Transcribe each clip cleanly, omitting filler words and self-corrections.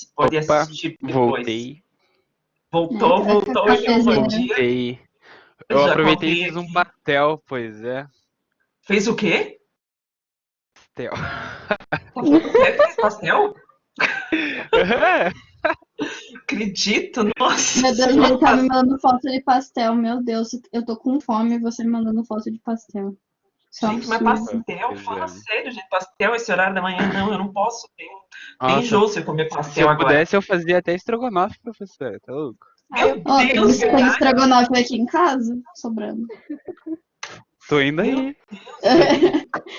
pode Opa, assistir depois. voltei. Voltou e deu um bom dia. Voltei. Eu Já aproveitei e contei fiz um aqui. pastel, pois é. Fez o quê? Pastel. Você fez pastel? Acredito, nossa Meu Deus, senhora. ele tá me mandando foto de pastel. Meu Deus, eu tô com fome e você me mandando foto de pastel. Isso é um Gente, mas absurdo. pastel, Pois fala é. sério, gente. Pastel esse horário da manhã, não, eu não posso. Tem Nossa, enjoo se eu comer se pastel eu agora. pudesse, eu fazia até estrogonofe, professor. Tá louco? Meu Ó, Deus, tem verdade. estrogonofe aqui em casa, sobrando. Tô indo Meu aí.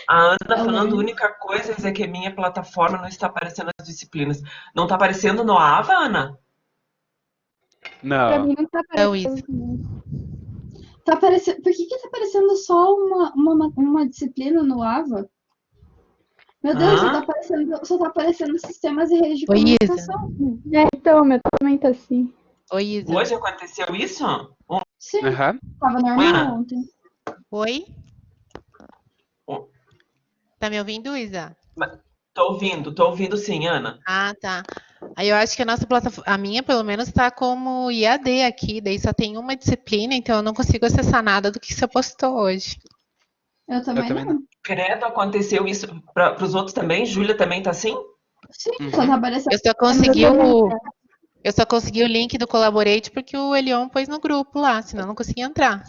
A Ana É falando, a longe. única coisa é que minha plataforma não está aparecendo as disciplinas. Não está aparecendo no AVA, Ana? Pra Não. mim não tá É o Isa. aparecendo. Tá aparecendo... Por que tá aparecendo só uma disciplina no AVA? Meu Deus, Ah, só tá aparecendo sistemas e redes de Oi, Isa. comunicação. Então, meu também tá assim. Oi, Isa. hoje aconteceu isso? Sim, Aham. tava normal Ana, ontem. Oi? oh, Tá me ouvindo, Isa? tô ouvindo sim, Ana. Ah, tá. Aí eu acho que a nossa plataforma, a minha pelo menos tá como IAD aqui, daí só tem uma disciplina, então eu não consigo acessar nada do que você postou hoje. Eu Eu também também não. não. Credo, aconteceu isso para os outros também? Júlia também tá assim? Sim, só tá aparecendo. Eu só consegui o link do Collaborate porque o Elion pôs no grupo lá, senão eu não conseguia entrar.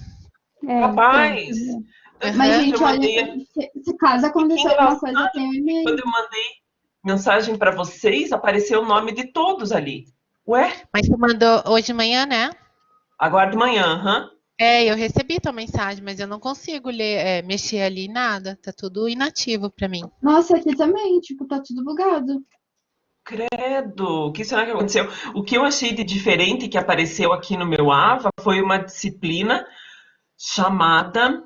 É, Rapaz, Mas, quando eu gente, olha, mandei, se caso que acontecer alguma coisa, engraçado, tem um porque quando e-mail. eu mandei mensagem para vocês, apareceu o nome de todos ali. Ué, Mas você mandou hoje de manhã, né? agora de manhã, aham. É, eu recebi tua mensagem, mas eu não consigo ler, mexer ali nada. Tá tudo inativo pra mim. Nossa, aqui também, tipo, tá tudo bugado. Credo, o que será que aconteceu? O que eu achei de diferente que apareceu aqui no meu AVA foi uma disciplina chamada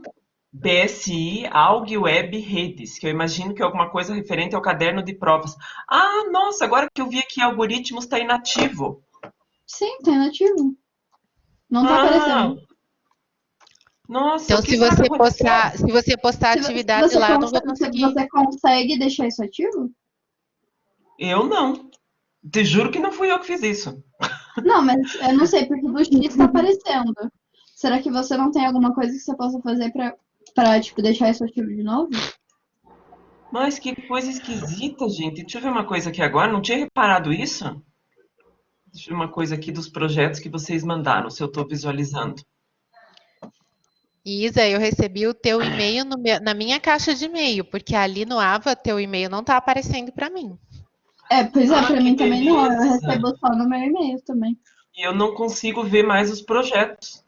BSI Alg Web Redes, que eu imagino que é alguma coisa referente ao caderno de provas. Ah, nossa, agora que eu vi aqui, algoritmos está inativo. Sim, tá inativo. Não tá Ah, aparecendo. nossa, Então, o que será que aconteceu? se você postar a Se atividade lá, eu não vou conseguir. você consegue deixar isso ativo? Eu não. Te juro que não fui eu que fiz isso. Não, mas eu não sei, porque do X tá aparecendo. Será que você não tem alguma coisa que você possa fazer pra tipo, deixar isso ativo de novo? Mas que coisa esquisita, gente. Deixa eu ver uma coisa aqui agora. Não tinha reparado isso? Deixa eu ver uma coisa aqui dos projetos que vocês mandaram, se eu estou visualizando. Isa, eu recebi o teu e-mail na minha caixa de e-mail, porque ali no Ava, teu e-mail não tá aparecendo pra mim. Pois é, Ah, pra que mim também não. Eu beleza. recebo só no meu e-mail também. E eu não consigo ver mais os projetos.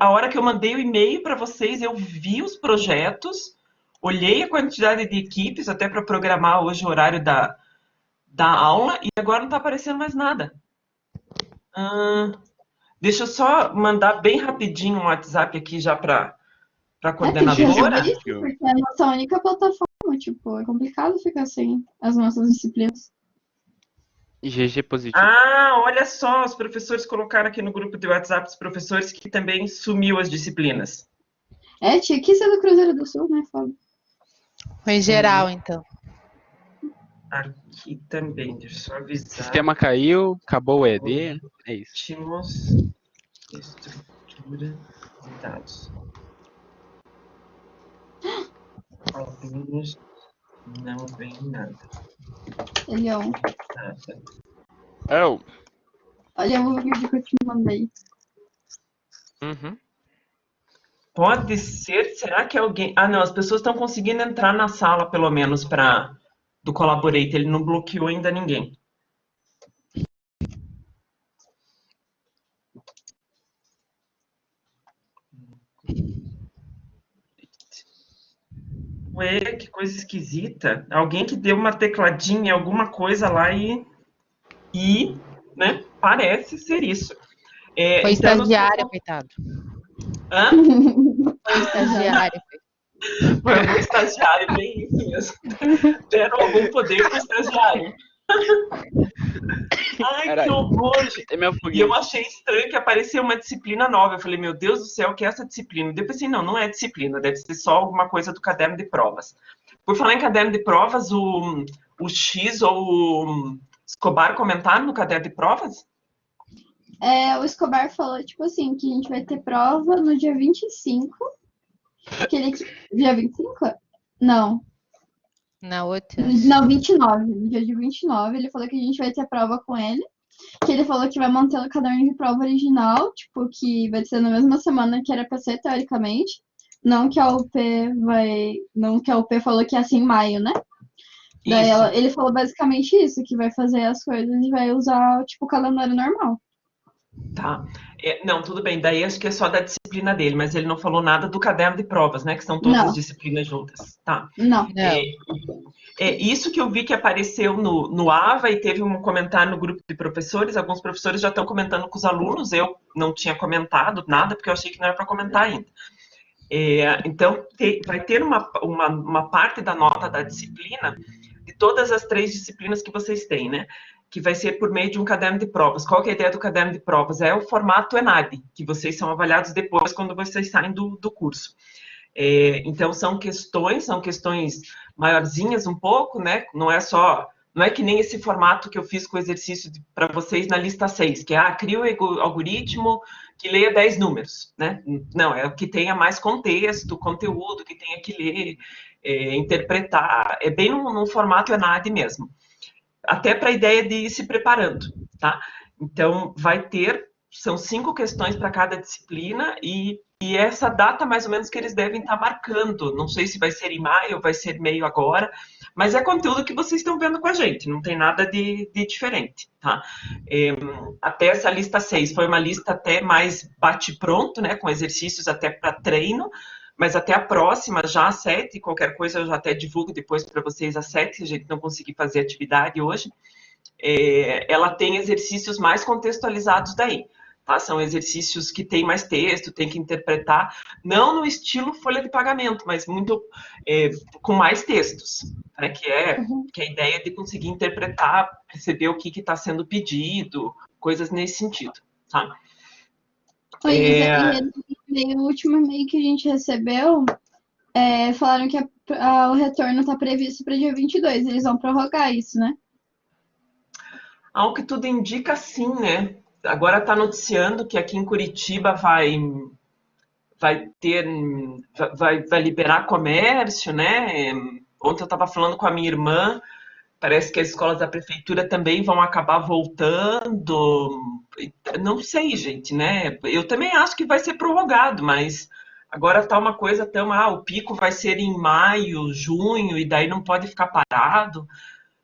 A hora que eu mandei o e-mail para vocês, eu vi os projetos, olhei a quantidade de equipes, até para programar hoje o horário da aula, e agora não está aparecendo mais nada. Deixa eu só mandar bem rapidinho um WhatsApp aqui já para a Tem que resolver coordenadora. isso, porque é a nossa única plataforma. Tipo, é complicado ficar sem as nossas disciplinas. GG positivo. Ah, olha só, os professores colocaram aqui no grupo de WhatsApp os professores que também sumiu as disciplinas. Tinha que ser do Cruzeiro do Sul, né, Fábio? Foi geral, então. Aqui também, deixa eu só O avisar. sistema caiu, acabou o ED. É isso. Últimos estrutura de dados. Alunos não vem nada. Elião. Nada. Olha o vídeo que eu te mandei. Uhum. Pode ser, será que alguém... Ah, não, as pessoas estão conseguindo entrar na sala, pelo menos, do Collaborate. Ele não bloqueou ainda ninguém. Ué, que coisa esquisita. Alguém que deu uma tecladinha, alguma coisa lá né, parece ser isso. Foi então, estagiária, coitado. Hã? Foi estagiária. Foi algum estagiário, bem isso mesmo. Deram algum poder para o estagiário. Ai, Caralho. que horror, gente. É meu E foguinho. eu achei estranho que apareceu uma disciplina nova. Eu falei, meu Deus do céu, o que é essa disciplina? Depois assim, não é disciplina, deve ser só alguma coisa do caderno de provas. Por falar em caderno de provas, o X ou Escobar comentaram no caderno de provas? O Escobar falou, tipo assim, que a gente vai ter prova no dia 25. Dia 25? Não. Na outra. Não, 29. No dia de 29, ele falou que a gente vai ter prova com ele. Que ele falou que vai manter o caderno de prova original, tipo, que vai ser na mesma semana que era pra ser, teoricamente. Não que a UP falou que ia ser em maio, né? Daí Isso. ele falou basicamente isso, que vai fazer as coisas e vai usar, tipo, o calendário normal. Tá. Não, tudo bem. Daí acho que é só da disciplina dele, mas ele não falou nada do caderno de provas, né? Que são todas Não. as disciplinas juntas. Tá. Não. Isso que eu vi que apareceu no AVA e teve um comentário no grupo de professores. Alguns professores já estão comentando com os alunos. Eu não tinha comentado nada, porque eu achei que não era para comentar ainda. Então, vai ter uma parte da nota da disciplina de todas as 3 disciplinas que vocês têm, né? Que vai ser por meio de um caderno de provas. Qual que é a ideia do caderno de provas? É o formato ENAD, que vocês são avaliados depois quando vocês saem do curso. Então, são questões maiorzinhas um pouco, né? Não é que nem esse formato que eu fiz com o exercício para vocês na lista 6, que é, cria o algoritmo que leia 10 números, né? Não, é o que tenha mais contexto, conteúdo, que tenha que ler, interpretar, é bem num formato ENAD mesmo. Até para a ideia de ir se preparando, tá? Então, são 5 questões para cada disciplina e essa data mais ou menos que eles devem estar marcando. Não sei se vai ser em maio ou vai ser meio agora, mas é conteúdo que vocês estão vendo com a gente, não tem nada de diferente, tá? Até essa lista 6 foi uma lista até mais bate-pronto, né? Com exercícios até para treino, mas até a próxima, já a 7, qualquer coisa eu já até divulgo depois para vocês a 7, se a gente não conseguir fazer atividade hoje, ela tem exercícios mais contextualizados daí, tá? São exercícios que tem mais texto, tem que interpretar, não no estilo folha de pagamento, mas muito com mais textos, né? Que é a ideia de conseguir interpretar, perceber o que está sendo pedido, coisas nesse sentido, tá? O último e-mail que a gente recebeu, falaram que o retorno está previsto para dia 22. Eles vão prorrogar isso, né? Ao que tudo indica, sim, né? Agora está noticiando que aqui em Curitiba vai liberar comércio, né? Ontem eu estava falando com a minha irmã, parece que as escolas da prefeitura também vão acabar voltando. Não sei, gente, né? Eu também acho que vai ser prorrogado, mas agora está uma coisa tão... o pico vai ser em maio, junho, e daí não pode ficar parado.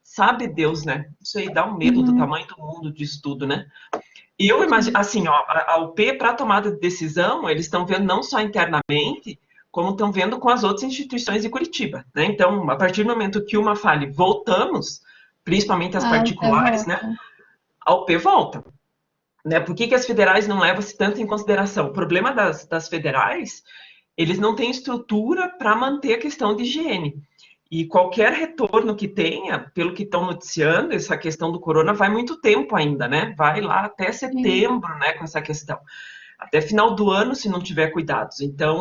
Sabe Deus, né? Isso aí dá um medo do tamanho do mundo disso tudo, né? E eu imagino, assim, a UP, para a tomada de decisão, eles estão vendo não só internamente, como estão vendo com as outras instituições de Curitiba, né? Então, a partir do momento que uma fale, voltamos, principalmente as particulares, né? A UP volta. Né? Por que as federais não levam-se tanto em consideração? O problema das federais, eles não têm estrutura para manter a questão de higiene. E qualquer retorno que tenha, pelo que estão noticiando, essa questão do corona vai muito tempo ainda, né? Vai lá até setembro, né, com essa questão. Até final do ano, se não tiver cuidados. Então,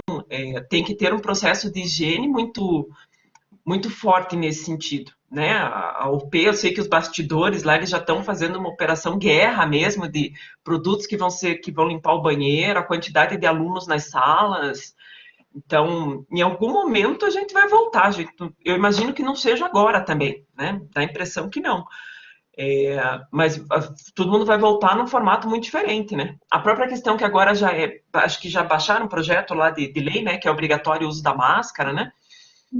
tem que ter um processo de higiene muito, muito forte nesse sentido, né? A UP, eu sei que os bastidores lá, eles já estão fazendo uma operação guerra mesmo, de produtos que vão limpar o banheiro, a quantidade de alunos nas salas. Então, em algum momento a gente vai voltar, gente. Eu imagino que não seja agora também, né? Dá a impressão que não. Mas todo mundo vai voltar num formato muito diferente, né? A própria questão que agora acho que já baixaram um projeto lá de lei, né? Que é obrigatório o uso da máscara, né?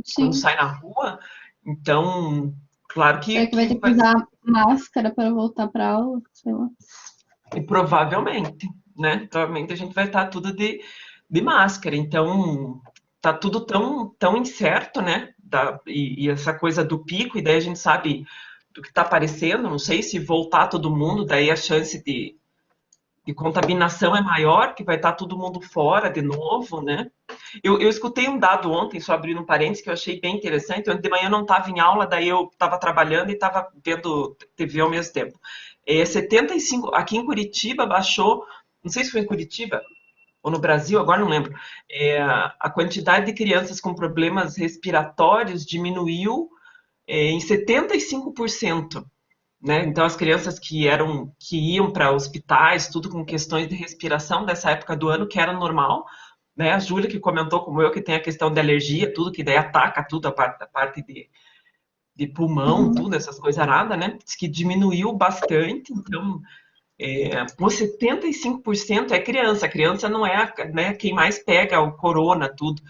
Sim. Quando sai na rua. Então, claro que... Será que vai ter que usar máscara para voltar para aula? Sei lá. E provavelmente, né? Provavelmente a gente vai estar tudo de máscara, então tá tudo tão incerto, né? E essa coisa do pico, e daí a gente sabe do que está aparecendo, não sei se voltar todo mundo, daí a chance de contaminação é maior, que vai estar todo mundo fora de novo, né? Eu escutei um dado ontem, só abrindo um parênteses, que eu achei bem interessante. Ontem de manhã eu não estava em aula, daí eu estava trabalhando e estava vendo TV ao mesmo tempo. 75, aqui em Curitiba baixou, não sei se foi em Curitiba, ou no Brasil, agora não lembro, a quantidade de crianças com problemas respiratórios diminuiu em 75%. né? Então as crianças que iam para hospitais, tudo com questões de respiração dessa época do ano, que era normal, né? A Júlia que comentou como eu que tem a questão de alergia, tudo que daí ataca tudo a parte de pulmão, tudo essas coisas nada, né? Diz que diminuiu bastante, então por 75% é criança. A criança não é, né, quem mais pega o corona, tudo,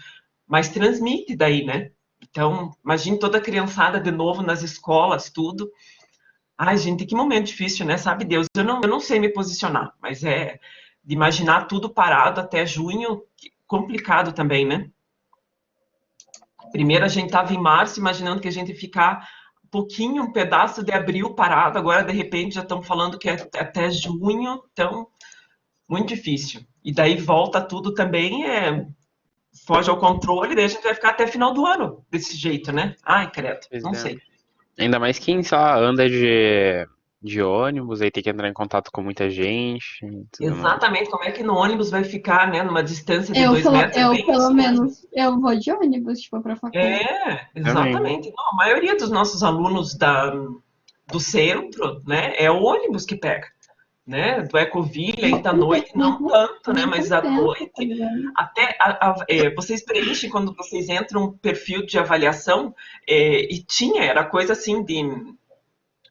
mas transmite daí, né? Então, imagine toda a criançada de novo nas escolas, tudo. Ai, gente, que momento difícil, né? Sabe Deus, eu não sei me posicionar, mas de imaginar tudo parado até junho, complicado também, né? Primeiro a gente estava em março, imaginando que a gente ia ficar um pedaço de abril parado, agora de repente já estão falando que é até junho, então muito difícil. E daí volta tudo também, foge ao controle, daí a gente vai ficar até final do ano desse jeito, né? Ai, credo, Pois não é. sei. Ainda mais quem só anda de ônibus, aí tem que entrar em contato com muita gente e tudo mais. Exatamente, como é que no ônibus vai ficar, né, numa distância de Eu, 2 metros? É bem pelo isso mesmo. menos, eu vou de ônibus, tipo, pra faculdade. Exatamente. Não, a maioria dos nossos alunos do centro, né, é o ônibus que pega, né? Do Ecoville, aí da noite, não tanto, né? Mas à noite, até vocês preenchem quando vocês entram um perfil de avaliação, e era coisa assim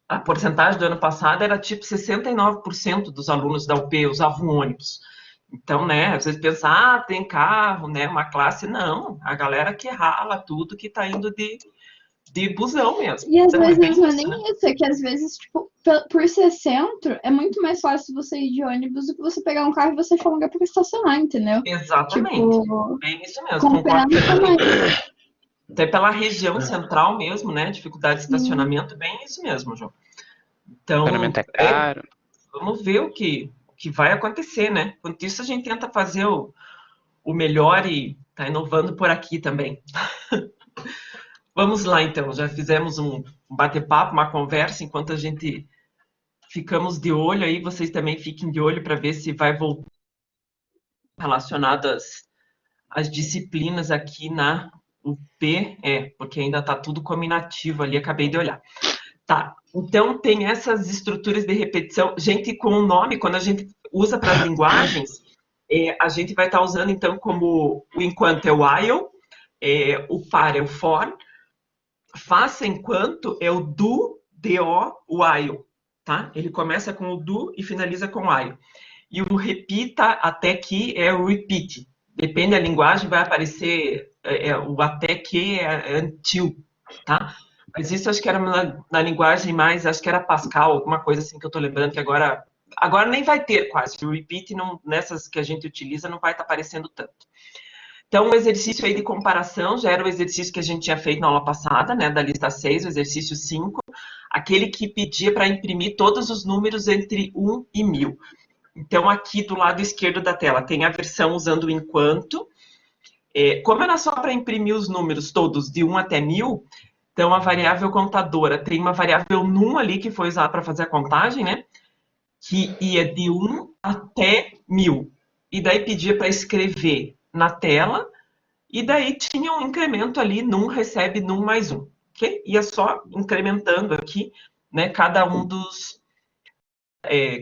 a porcentagem do ano passado era tipo 69% dos alunos da UP usavam ônibus. Então, né, vocês pensam, tem carro, né, uma classe, não, a galera que rala tudo, que tá indo de busão mesmo. E às Então, vezes não é isso, nem né? isso, é que às vezes, tipo, por ser centro, é muito mais fácil você ir de ônibus do que você pegar um carro e você achar um lugar pra estacionar, entendeu? Exatamente. Tipo, Bem isso mesmo, concordo comparando também. plenamente. Até pela região central mesmo, né, dificuldade de estacionamento, bem isso mesmo, João. Então, Estacionamento é caro. vamos ver o que vai acontecer, né? Enquanto isso, a gente tenta fazer o melhor e tá inovando por aqui também. Vamos lá, então. Já fizemos um bate-papo, uma conversa, enquanto a gente ficamos de olho aí, vocês também fiquem de olho para ver se vai voltar relacionado às disciplinas aqui na UP, porque ainda está tudo combinativo ali, acabei de olhar. Tá, então tem essas estruturas de repetição. Gente, com o nome, quando a gente usa para as linguagens, a gente vai estar usando, então, como o enquanto é o while, o para é o for, faça enquanto é o do, while, tá? Ele começa com o do e finaliza com o while. E o repita até que é o repeat. Depende da linguagem, vai aparecer o até que é until, tá? Mas isso acho que era na linguagem mais, acho que era Pascal, alguma coisa assim que eu tô lembrando, que agora nem vai ter quase. O repeat nessas que a gente utiliza não vai estar aparecendo tanto. Então, o exercício aí de comparação já era o exercício que a gente tinha feito na aula passada, né, da lista 6, o exercício 5, aquele que pedia para imprimir todos os números entre 1 e 1000. Então, aqui do lado esquerdo da tela tem a versão usando o enquanto. Como era só para imprimir os números todos de 1 até 1000, então a variável contadora tem uma variável num ali que foi usada para fazer a contagem, né? Que ia de 1 até 1000. E daí pedia para escrever na tela, e daí tinha um incremento ali, num recebe num mais 1. Okay? Ia só incrementando aqui, né? Cada um dos...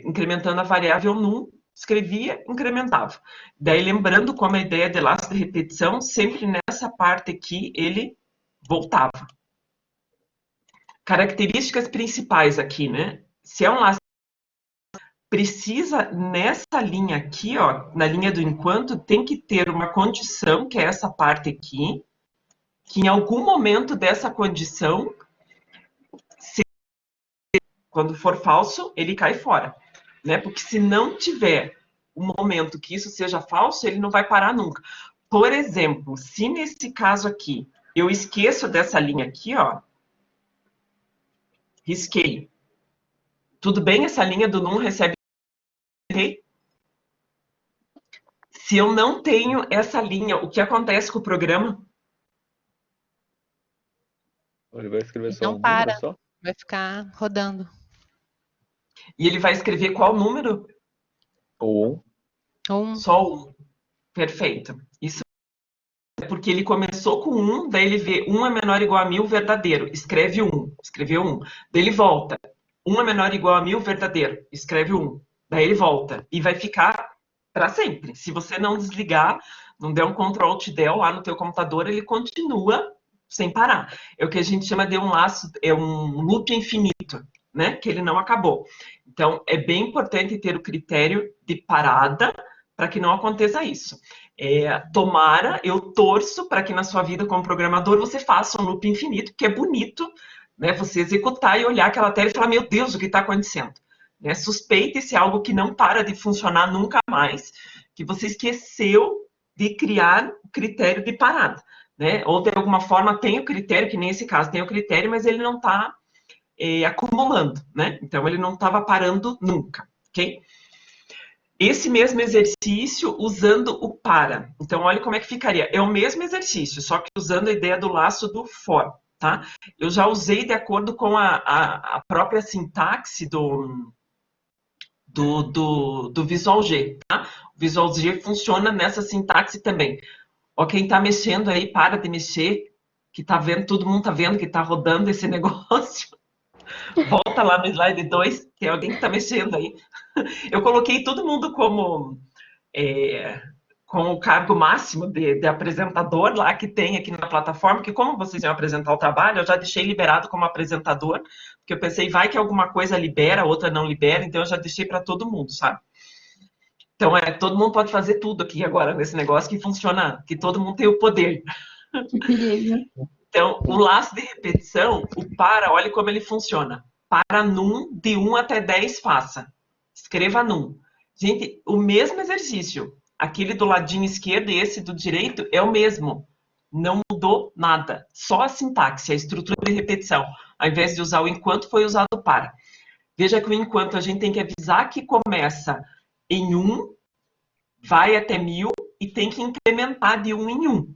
incrementando a variável num, escrevia, incrementava. Daí, lembrando como a ideia de laço de repetição, sempre nessa parte aqui, ele voltava. Características principais aqui, né? Se é um laço, precisa, nessa linha aqui, ó, na linha do enquanto, tem que ter uma condição, que é essa parte aqui, que em algum momento dessa condição, quando for falso, ele cai fora. Né? Porque se não tiver um momento que isso seja falso, ele não vai parar nunca. Por exemplo, se nesse caso aqui, eu esqueço dessa linha aqui, ó, risquei. Tudo bem, essa linha do num recebe... Se eu não tenho essa linha, o que acontece com o programa? Ele vai escrever só Não um para. número só? Vai ficar rodando. E ele vai escrever qual número? Ou Só um. Perfeito. Isso é porque ele começou com 1, daí ele vê 1 é menor ou igual a 1000, verdadeiro. Escreve 1. Escreveu 1. Daí ele volta. 1 é menor ou igual a 1000, verdadeiro. Escreve 1. Daí ele volta. E vai ficar para sempre. Se você não desligar, não der um Ctrl Alt Del lá no teu computador, ele continua sem parar. É o que a gente chama de um laço, é um loop infinito, né? Que ele não acabou. Então, é bem importante ter o critério de parada para que não aconteça isso. Tomara, eu torço para que na sua vida como programador você faça um loop infinito, que é bonito, né? Você executar e olhar aquela tela e falar, meu Deus, o que está acontecendo? Né? Suspeite-se algo que não para de funcionar nunca mais, que você esqueceu de criar o critério de parada. Né? Ou de alguma forma tem o critério, que nem esse caso tem o critério, mas ele não está acumulando, né? Então ele não estava parando nunca, ok? Esse mesmo exercício usando o para. Então olha como é que ficaria. É o mesmo exercício, só que usando a ideia do laço do for, tá? Eu já usei de acordo com a própria sintaxe do Visual G, tá? O Visual G funciona nessa sintaxe também. Ó, quem tá mexendo aí, para de mexer, que tá vendo, todo mundo tá vendo que tá rodando esse negócio. Volta lá no slide 2, que é alguém que tá mexendo aí. Eu coloquei todo mundo como com o cargo máximo de apresentador lá que tem aqui na plataforma, porque como vocês iam apresentar o trabalho, eu já deixei liberado como apresentador, porque eu pensei, vai que alguma coisa libera, outra não libera, então eu já deixei para todo mundo, sabe? Então, todo mundo pode fazer tudo aqui agora nesse negócio que funciona, que todo mundo tem o poder. Que perigo. Então, o laço de repetição, o para, olha como ele funciona. Para num, de 1 até 10, faça. Escreva num. Gente, o mesmo exercício. Aquele do ladinho esquerdo e esse do direito é o mesmo. Não mudou nada. Só a sintaxe, a estrutura de repetição. Ao invés de usar o enquanto, foi usado o para. Veja que o enquanto a gente tem que avisar que começa em 1, vai até 1000 e tem que incrementar de 1 em 1.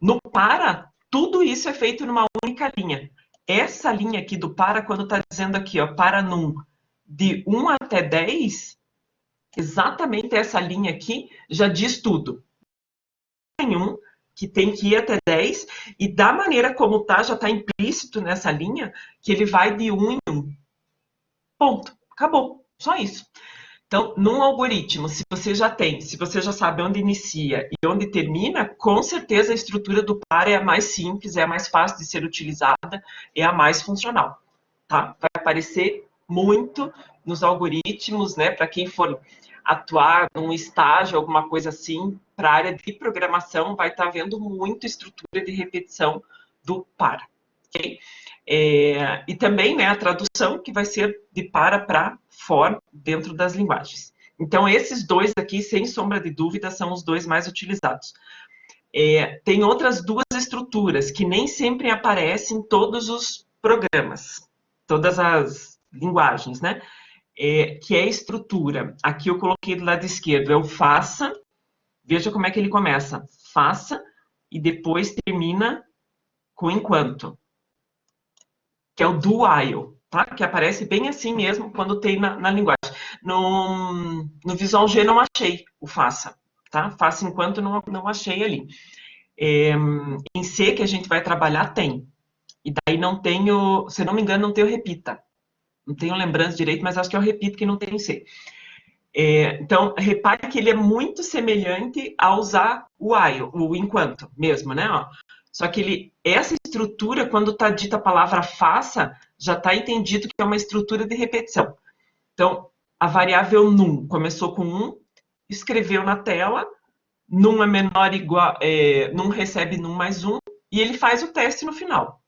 No para, tudo isso é feito numa única linha. Essa linha aqui do para, quando está dizendo aqui, ó, para num, de 1 até 10, exatamente essa linha aqui já diz tudo. Tem um que tem que ir até 10, e da maneira como tá, já está implícito nessa linha, que ele vai de 1 em 1. Ponto. Acabou. Só isso. Então, num algoritmo, se você já sabe onde inicia e onde termina, com certeza a estrutura do para é a mais simples, é a mais fácil de ser utilizada, é a mais funcional. Tá? Vai aparecer muito nos algoritmos, né? Para quem for atuar num estágio, alguma coisa assim, para a área de programação, vai estar vendo muito estrutura de repetição do para. Okay? E também, né, a tradução que vai ser de para for dentro das linguagens. Então, esses dois aqui, sem sombra de dúvida, são os dois mais utilizados. Tem outras duas estruturas que nem sempre aparecem em todos os programas, todas as linguagens, né? Que é a estrutura. Aqui eu coloquei do lado esquerdo, é o faça. Veja como é que ele começa. Faça e depois termina com enquanto. Que é o do while, tá? Que aparece bem assim mesmo quando tem na linguagem. No Visual G não achei o faça, tá? Faça enquanto não achei ali. Em C, que a gente vai trabalhar, tem. E daí não tenho, se não me engano, não tem o repita. Não tenho lembrança direito, mas acho que é o repita que não tem em C. Então, repare que ele é muito semelhante a usar o while, o enquanto mesmo, né? Ó. Só que essa estrutura, quando está dita a palavra faça, já está entendido que é uma estrutura de repetição. Então, a variável num começou com 1, escreveu na tela, num é menor ou igual, num recebe num mais 1, e ele faz o teste no final.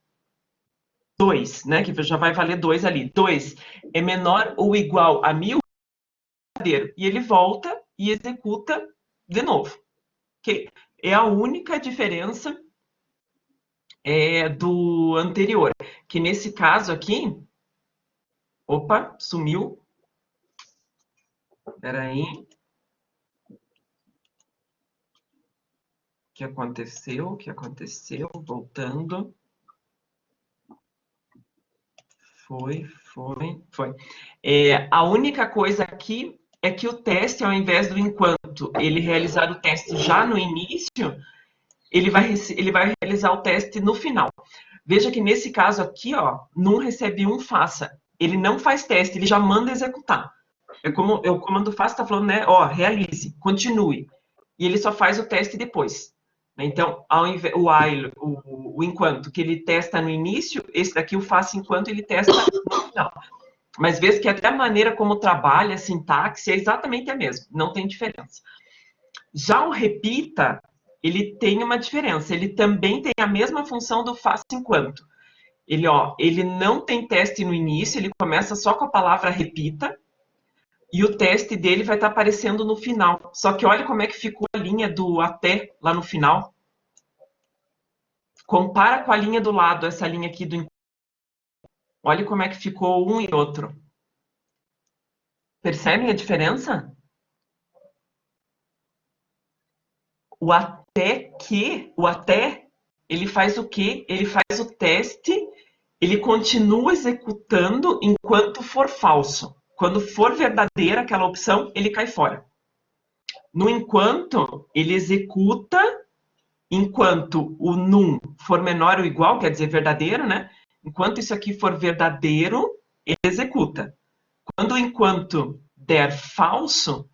2, né, que já vai valer 2 ali. 2 é menor ou igual a 1000, e ele volta e executa de novo. Okay? É a única diferença do anterior, que nesse caso aqui, opa, sumiu, espera aí, o que aconteceu, voltando, foi, a única coisa aqui é que o teste, ao invés do enquanto ele realizar o teste já no início, ele vai realizar o teste no final. Veja que nesse caso aqui, ó, num recebe 1, faça. ele não faz teste, ele já manda executar. É como o comando faz está falando, né? Ó, realize, continue. E ele só faz o teste depois. Então, o while, o enquanto que ele testa no início, esse daqui o faça enquanto ele testa no final. Mas veja que até a maneira como trabalha, a sintaxe, é exatamente a mesma, não tem diferença. Já o repita, ele tem uma diferença, ele também tem a mesma função do faça enquanto. Ele não tem teste no início, ele começa só com a palavra repita, e o teste dele vai estar aparecendo no final. Só que olha como é que ficou a linha do até lá no final. Compara com a linha do lado, essa linha aqui do... Olha como é que ficou um e outro. Percebem a diferença? O até, ele faz o quê? Ele faz o teste, ele continua executando enquanto for falso. Quando for verdadeira aquela opção, ele cai fora. No enquanto, ele executa enquanto o num for menor ou igual, quer dizer verdadeiro, né? Enquanto isso aqui for verdadeiro, ele executa. Quando o enquanto der falso,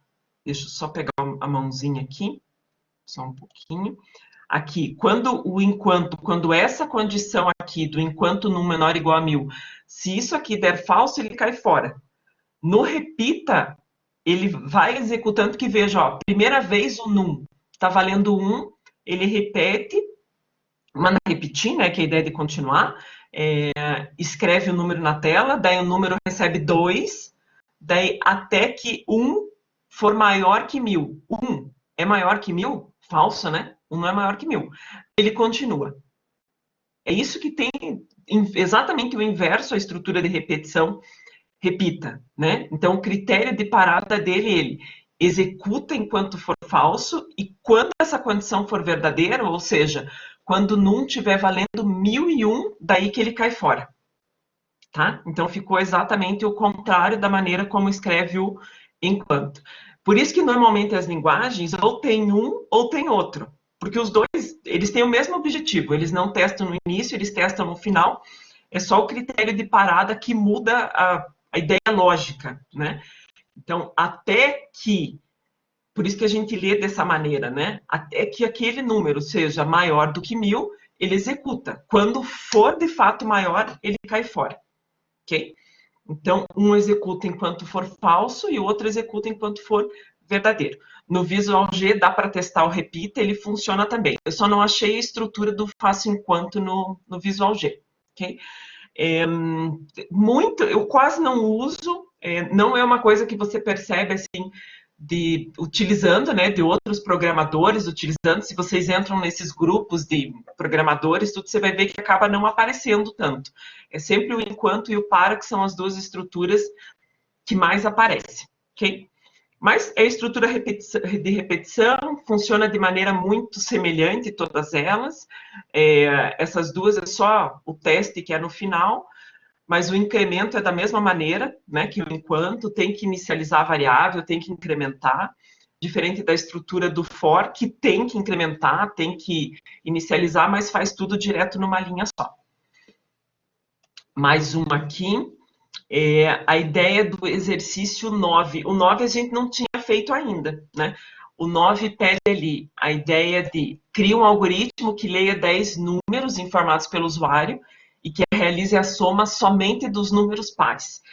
deixa eu só pegar a mãozinha aqui, só um pouquinho. Aqui, quando essa condição aqui do enquanto num menor ou igual a 1000, se isso aqui der falso, ele cai fora. No repita, ele vai executando que veja, ó, primeira vez o num está valendo 1, ele repete, manda repetir, né, que é a ideia de continuar, escreve o número na tela, daí o número recebe 2, daí até que 1 for maior que 1000. 1 é maior que 1000? Falso, né? 1 não é maior que 1000. Ele continua. É isso que tem exatamente o inverso à estrutura de repetição, repita, né? Então, o critério de parada dele, ele executa enquanto for falso, e quando essa condição for verdadeira, ou seja, quando num estiver valendo 1001, daí que ele cai fora. Tá? Então, ficou exatamente o contrário da maneira como escreve o enquanto. Por isso que, normalmente, as linguagens ou tem um ou tem outro. Porque os dois, eles têm o mesmo objetivo. Eles não testam no início, eles testam no final. É só o critério de parada que muda a ideia lógica, né? Então, até que, por isso que a gente lê dessa maneira, né? Até que aquele número seja maior do que 1000, ele executa. Quando for de fato maior, ele cai fora, ok? Então, um executa enquanto for falso e o outro executa enquanto for verdadeiro. No Visual G dá para testar o repita, ele funciona também. Eu só não achei a estrutura do faço enquanto no Visual G, ok? Eu quase não uso, não é uma coisa que você percebe assim, utilizando, né, de outros programadores, utilizando, se vocês entram nesses grupos de programadores, tudo você vai ver que acaba não aparecendo tanto. É sempre o enquanto e o para, que são as duas estruturas que mais aparecem, ok? Mas é estrutura de repetição, funciona de maneira muito semelhante, todas elas. Essas duas é só o teste que é no final, mas o incremento é da mesma maneira, né, que o enquanto, tem que inicializar a variável, tem que incrementar, diferente da estrutura do for, que tem que incrementar, tem que inicializar, mas faz tudo direto numa linha só. Mais uma aqui. A ideia do exercício 9. O 9 a gente não tinha feito ainda, né? O 9 pede ali a ideia de criar um algoritmo que leia 10 números informados pelo usuário e que realize a soma somente dos números pares.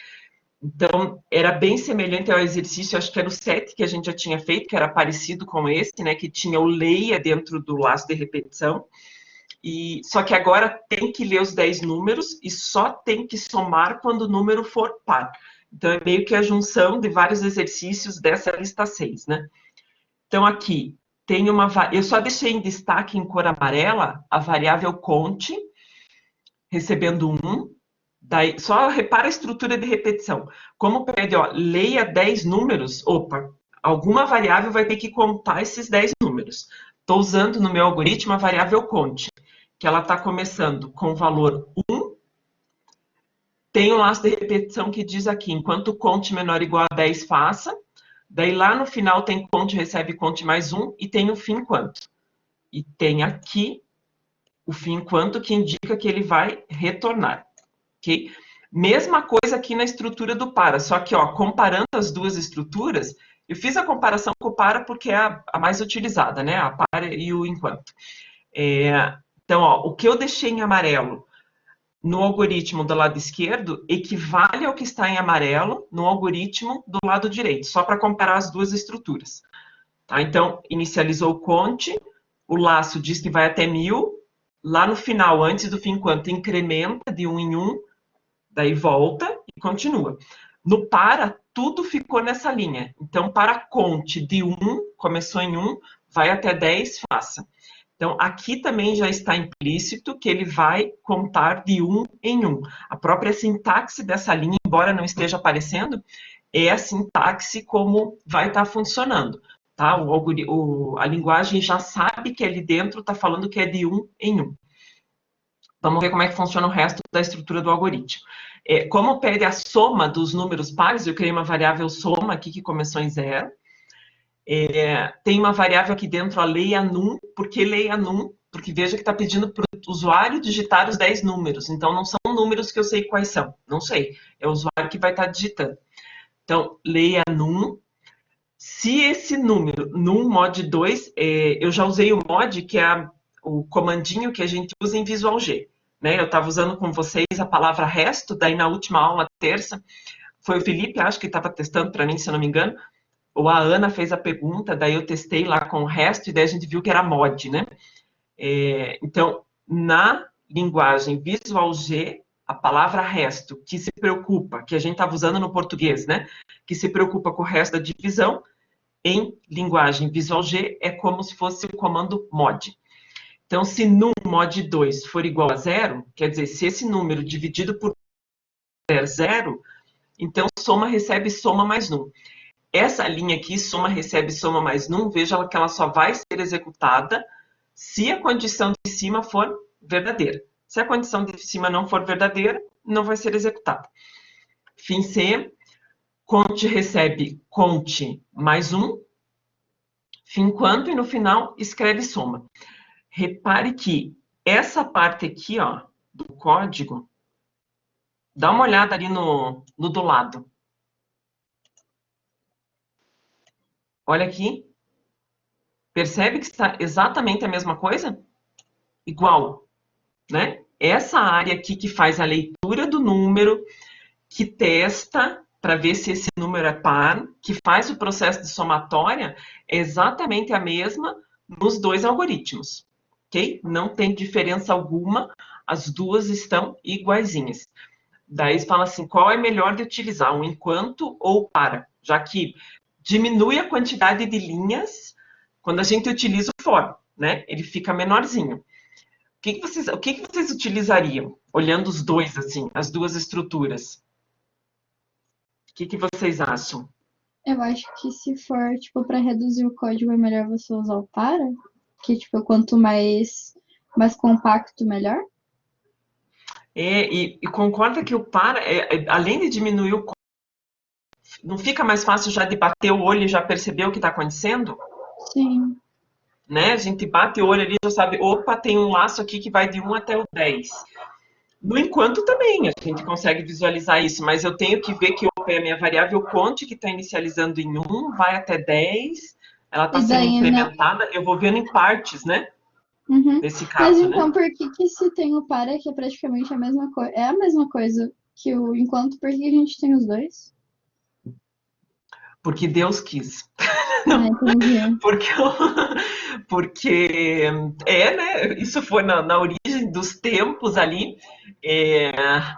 Então, era bem semelhante ao exercício, acho que era o 7 que a gente já tinha feito, que era parecido com esse, né? Que tinha o leia dentro do laço de repetição. Só que agora tem que ler os 10 números e só tem que somar quando o número for par. Então, é meio que a junção de vários exercícios dessa lista 6, né? Então, aqui, tem eu só deixei em destaque em cor amarela a variável conte, recebendo 1. Daí, só repara a estrutura de repetição. Como pede, ó, leia 10 números, alguma variável vai ter que contar esses 10 números. Estou usando no meu algoritmo a variável conte, que ela está começando com o valor 1, tem um laço de repetição que diz aqui, enquanto conte menor ou igual a 10, faça, daí lá no final tem conte, recebe conte mais 1, e tem o fim enquanto. E tem aqui o fim enquanto, que indica que ele vai retornar, ok? Mesma coisa aqui na estrutura do para, só que, ó, comparando as duas estruturas, eu fiz a comparação com o para porque é a mais utilizada, né? A para e o enquanto. Então, ó, o que eu deixei em amarelo no algoritmo do lado esquerdo equivale ao que está em amarelo no algoritmo do lado direito, só para comparar as duas estruturas. Tá? Então, inicializou o conte, o laço diz que vai até 1000, lá no final, antes do fim enquanto, incrementa de 1 em 1, daí volta e continua. No para, tudo ficou nessa linha. Então, para conte de 1, começou em 1, vai até 10, faça. Então, aqui também já está implícito que ele vai contar de 1 em 1. A própria sintaxe dessa linha, embora não esteja aparecendo, é a sintaxe como vai estar funcionando. Tá? A linguagem já sabe que ali dentro está falando que é de 1 em 1. Vamos ver como é que funciona o resto da estrutura do algoritmo. Como pede a soma dos números pares, eu criei uma variável soma aqui que começou em 0. Tem uma variável aqui dentro, a leia num. Por que leia num? Porque veja que está pedindo para o usuário digitar os 10 números. Então, não são números que eu sei quais são. Não sei. É o usuário que vai estar digitando. Então, leia num. Se esse número, num mod 2, eu já usei o mod, que é o comandinho que a gente usa em Visual G. Né? Eu estava usando com vocês a palavra resto, daí na última aula, terça, foi o Felipe, acho que estava testando para mim, se eu não me engano, ou a Ana fez a pergunta, daí eu testei lá com o resto, e daí a gente viu que era mod, né? Então, na linguagem Visual G, a palavra resto, que se preocupa, que a gente estava usando no português, né? Que se preocupa com o resto da divisão, em linguagem Visual G, é como se fosse o comando mod. Então, se num mod 2 for igual a 0, quer dizer, se esse número dividido por é 0, então soma recebe soma mais num. Essa linha aqui, soma recebe soma mais num, veja que ela só vai ser executada se a condição de cima for verdadeira. Se a condição de cima não for verdadeira, não vai ser executada. Fim C, conte recebe conte mais 1, fim quanto, e no final escreve soma. Repare que essa parte aqui, ó, do código, dá uma olhada ali no do lado. Olha aqui. Percebe que está exatamente a mesma coisa? Igual, né? Essa área aqui que faz a leitura do número, que testa para ver se esse número é par, que faz o processo de somatória, é exatamente a mesma nos dois algoritmos. Ok? Não tem diferença alguma, as duas estão iguaizinhas. Daí fala assim, qual é melhor de utilizar, um enquanto ou para? Já que diminui a quantidade de linhas quando a gente utiliza o for, né? Ele fica menorzinho. O que vocês utilizariam, olhando os dois, assim, as duas estruturas? O que vocês acham? Eu acho que se for, tipo, para reduzir o código, é melhor você usar o para. Que, tipo, quanto mais compacto, melhor. E concorda que o para, além de diminuir o código, não fica mais fácil já de bater o olho e já perceber o que está acontecendo? Sim. Né? A gente bate o olho ali e já sabe, opa, tem um laço aqui que vai de 1 até o 10. No enquanto também, a gente consegue visualizar isso, mas eu tenho que ver que opa, é a minha variável conte, que está inicializando em 1, vai até 10, ela está sendo incrementada, eu vou vendo em partes, né? Uhum. Nesse caso, mas então, né? por que se tem o para, que é praticamente a mesma coisa, é a mesma coisa que o enquanto, por que a gente tem os dois? Porque Deus quis. Entendi. Porque né? Isso foi na origem dos tempos ali.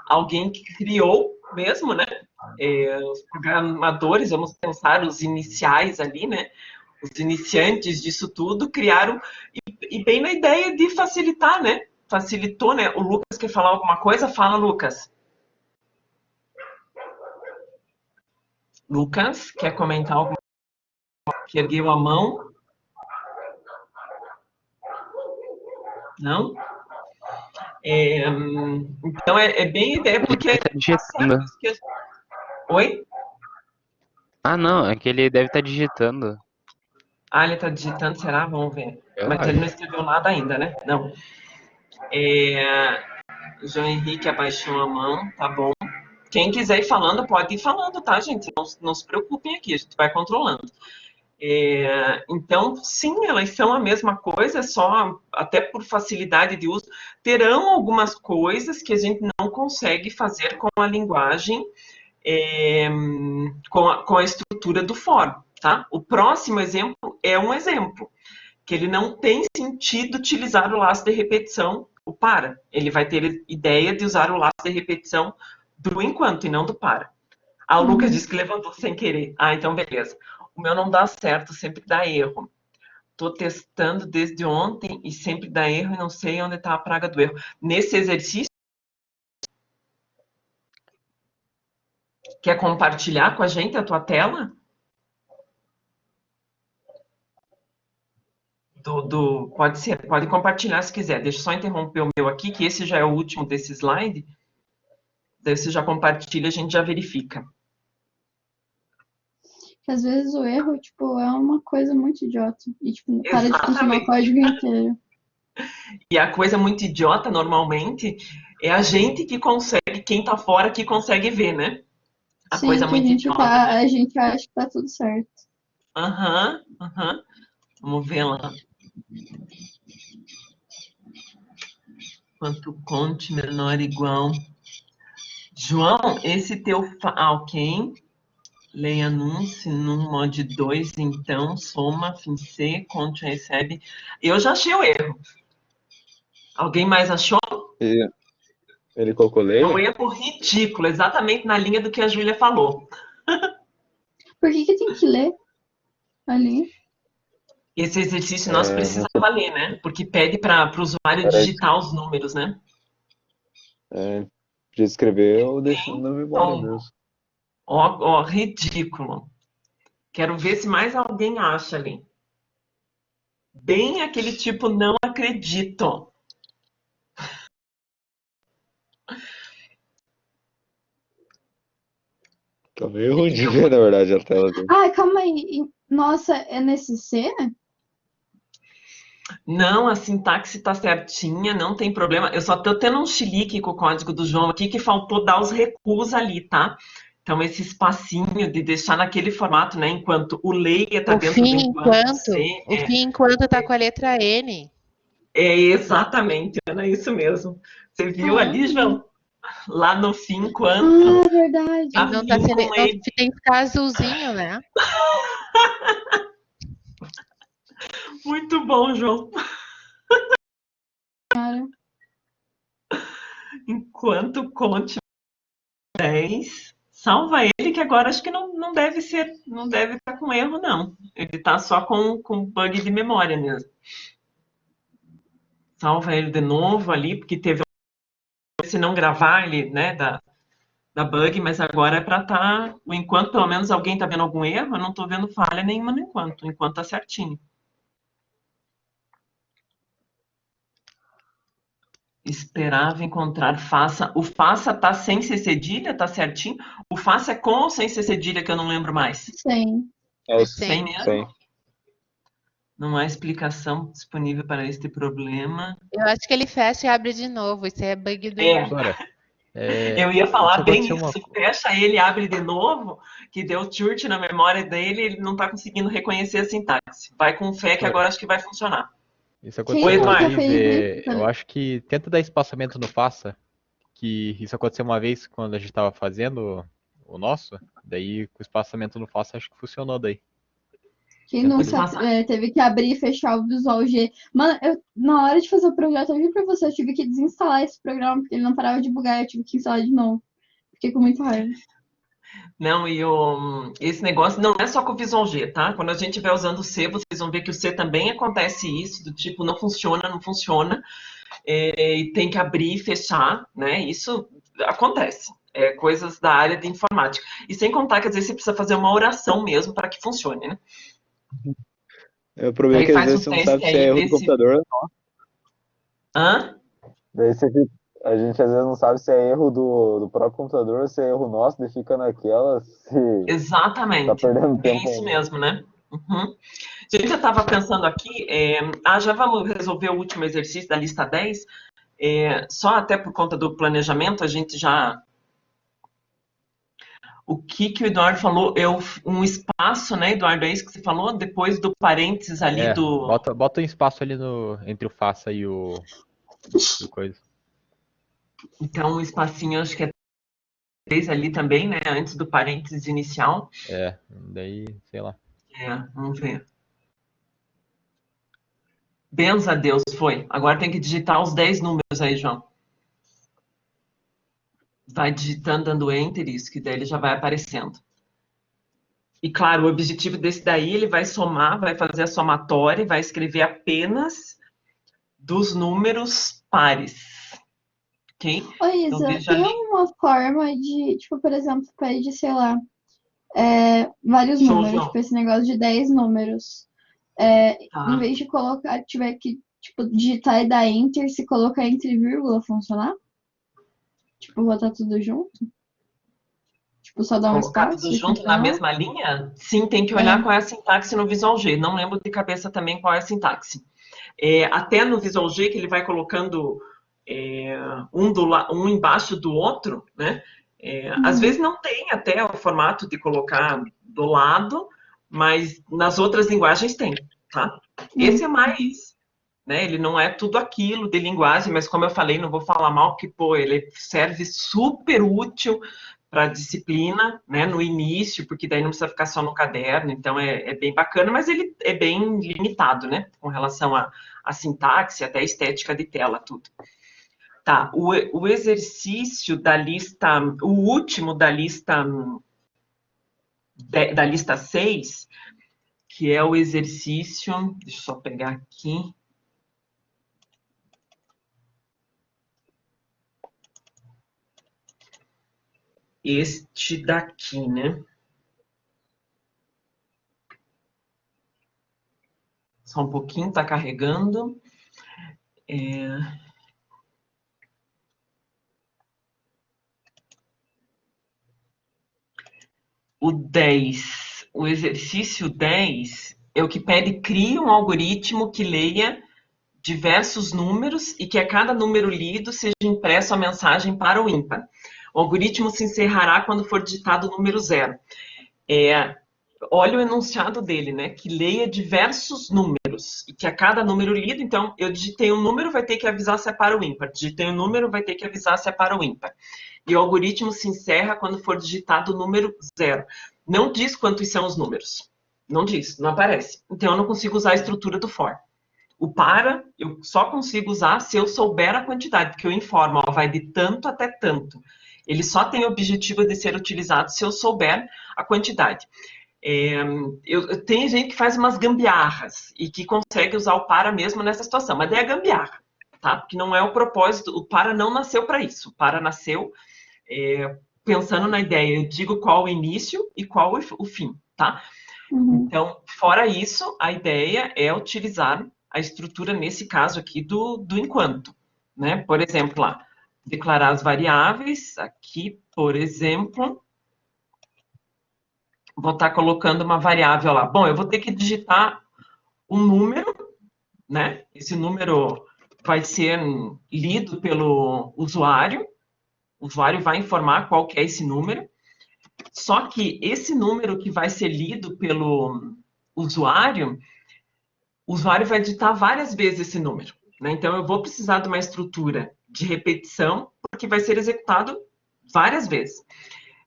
Alguém que criou mesmo, né? Os programadores, vamos pensar, os iniciais ali, né? Os iniciantes disso tudo criaram, e bem na ideia de facilitar, né? Facilitou, né? O Lucas quer falar alguma coisa? Fala, Lucas. Lucas, quer comentar alguma coisa? Que ergueu a mão? Não? Então, é bem ideia, porque... Tá digitando. Oi? Ah, não, é que ele deve estar digitando. Ah, ele está digitando, será? Vamos ver. Eu Mas acho. ele não escreveu nada ainda, né? Não. João Henrique abaixou a mão, tá bom. Quem quiser ir falando, pode ir falando, tá, gente? Não se preocupem aqui, a gente vai controlando. Então, sim, elas são a mesma coisa, só até por facilidade de uso. Terão algumas coisas que a gente não consegue fazer com a linguagem, com a estrutura do for, tá? O próximo exemplo é um exemplo, que ele não tem sentido utilizar o laço de repetição, o para. Ele vai ter ideia de usar o laço de repetição do enquanto e não do para. O Lucas disse que levantou sem querer. Então beleza. O meu não dá certo, sempre dá erro. Estou testando desde ontem e sempre dá erro e não sei onde está a praga do erro. Nesse exercício, quer compartilhar com a gente a tua tela? Pode ser, pode compartilhar se quiser. Deixa eu só interromper o meu aqui, que esse já é o último desse slide. Daí você já compartilha, a gente já verifica. Que às vezes o erro, tipo, é uma coisa muito idiota. E, tipo, para de funcionar Exatamente. o código inteiro. E a coisa muito idiota, normalmente, é a gente que consegue, quem tá fora que consegue ver, né? A Sim, coisa que muito idiota. a gente acha que tá tudo certo. Aham. Vamos ver lá. Quanto conte menor igual. João, esse teu... ok. Leia anúncio num mod 2, então, soma, fim C, conte, recebe. Eu já achei o erro. Alguém mais achou? Ele colocou É um leia? erro ridículo, exatamente na linha do que a Júlia falou. Por que tem que ler ali? Esse exercício nós É, precisava ler, né? Porque pede para o usuário Parece. digitar os números, né? De escrever eu deixo na memória Então, mesmo. ó, ridículo. Quero ver se mais alguém acha ali. Bem aquele tipo, não acredito. Tá meio ruim de ver, na verdade, a tela dele. Calma aí. Nossa, é nesse C? Não, a sintaxe está certinha, não tem problema. Eu só estou tendo um chilique com o código do João aqui que faltou dar os recuos ali, tá? Então, esse espacinho de deixar naquele formato, né? Enquanto o leia está dentro do enquanto C. O fim enquanto tá com a letra N. Exatamente, Ana, isso mesmo. Você viu ali, João? Lá no fim, enquanto. É verdade. A Não tá fim sendo, com não ele. tem que ficar azulzinho, né? Muito bom, João. Cara. Enquanto conte 10, salva ele, que agora acho que não deve ser, não deve estar com erro, não. Ele está só com bug de memória mesmo. Salva ele de novo ali, porque teve, se não gravar ele, né, da bug, mas agora é para estar, o enquanto pelo menos alguém está vendo algum erro, eu não estou vendo falha nenhuma no enquanto está certinho. Esperava encontrar faça. O faça tá sem C cedilha, tá certinho? O faça é com ou sem C cedilha, que eu não lembro mais. Sem. Sem mesmo? Sem. Não há explicação disponível para este problema. Eu acho que ele fecha e abre de novo. Isso aí é bug do. Professora, Eu ia falar isso bem aconteceu isso. Fecha ele, abre de novo, que deu tilt na memória dele, ele não tá conseguindo reconhecer a sintaxe. Vai com fé que agora acho que vai funcionar. Isso Oi, aconteceu uma Eduardo. vez, eu acho que tenta dar espaçamento no faça, que isso aconteceu uma vez quando a gente estava fazendo o nosso, daí com o espaçamento no faça acho que funcionou daí. Quem Tenta nunca ali. teve que abrir e fechar o Visual G? Mano, na hora de fazer o projeto, eu juro pra você, eu tive que desinstalar esse programa, porque ele não parava de bugar, eu tive que instalar de novo. Fiquei com muita raiva. Não, e esse negócio não é só com o Visual G, tá? Quando a gente estiver usando o C, vocês vão ver que o C também acontece isso, do tipo, não funciona, e tem que abrir e fechar, né? Isso acontece. É coisas da área de informática. E sem contar que às vezes você precisa fazer uma oração mesmo para que funcione, né? O problema é Aí que às faz vezes um você não sabe teste se é aí erro do desse. computador. Hã? Daí a gente às vezes não sabe se é erro do próprio computador, se é erro nosso, daí fica naquela, se Exatamente. tá perdendo Bem tempo. isso mesmo, né? Uhum. Gente, eu estava pensando aqui, já vamos resolver o último exercício da lista 10. Só até por conta do planejamento, a gente já O que o Eduardo falou, um espaço, né, Eduardo, é isso que você falou? Depois do parênteses ali do... bota um espaço ali entre o faça e o coisa. Então, um espacinho, acho que é 3 ali também, né, antes do parênteses inicial. Daí, sei lá. Vamos ver. Benza a Deus, foi. Agora tem que digitar os 10 números aí, João. Vai digitando, dando Enter, isso, que daí ele já vai aparecendo. E, claro, o objetivo desse daí, ele vai somar, vai fazer a somatória, vai escrever apenas dos números pares. Ok? Ô, Isa, veja tem ali. uma forma de, tipo, por exemplo, pede, sei lá, vários Show, números, João. tipo, esse negócio de 10 números. Tá. Em vez de colocar, tiver que, tipo, digitar e dar Enter, se colocar entre vírgula, funcionar? Tipo, botar tudo junto? Tipo, só dar um Colocar espaço tudo e junto na funcionar? mesma linha? Sim, tem que olhar qual é a sintaxe no Visual G. Não lembro de cabeça também qual é a sintaxe. Até no Visual G, que ele vai colocando um embaixo do outro, né? Às vezes não tem até o formato de colocar do lado, mas nas outras linguagens tem, tá? Esse é mais, né? Ele não é tudo aquilo de linguagem, mas como eu falei, não vou falar mal, que, pô, ele serve super útil para a disciplina, né, no início, porque daí não precisa ficar só no caderno, então é bem bacana, mas ele é bem limitado, né, com relação à sintaxe, até a estética de tela, tudo. Tá, o exercício da lista, o último da lista 6, que é o exercício, deixa eu só pegar aqui. Este daqui, né? Só um pouquinho, tá carregando. O 10, o exercício 10 é o que pede crie um algoritmo que leia diversos números e que a cada número lido seja impresso a mensagem para o ímpar. O algoritmo se encerrará quando for digitado o número 0. Olha o enunciado dele, né? Que leia diversos números e que a cada número lido, então, eu digitei um número, vai ter que avisar se é para o ímpar. Digitei um número, vai ter que avisar se é para o ímpar. E o algoritmo se encerra quando for digitado o número 0. Não diz quantos são os números. Não diz, não aparece. Então, eu não consigo usar a estrutura do for. O para, eu só consigo usar se eu souber a quantidade, porque eu informo, ó, vai de tanto até tanto. Ele só tem o objetivo de ser utilizado se eu souber a quantidade. Tem gente que faz umas gambiarras e que consegue usar o para mesmo nessa situação, mas daí é gambiarra, tá? Porque não é o propósito, o para não nasceu para isso. O para nasceu pensando na ideia, eu digo qual o início e qual o fim, tá? Então, fora isso, a ideia é utilizar a estrutura, nesse caso aqui, do enquanto, né? Por exemplo, lá, declarar as variáveis, aqui, por exemplo, vou estar colocando uma variável lá. Bom, eu vou ter que digitar um número, né? Esse número vai ser lido pelo usuário. O usuário vai informar qual que é esse número. Só que esse número que vai ser lido pelo usuário, o usuário vai digitar várias vezes esse número, né? Então, eu vou precisar de uma estrutura de repetição, porque vai ser executado várias vezes.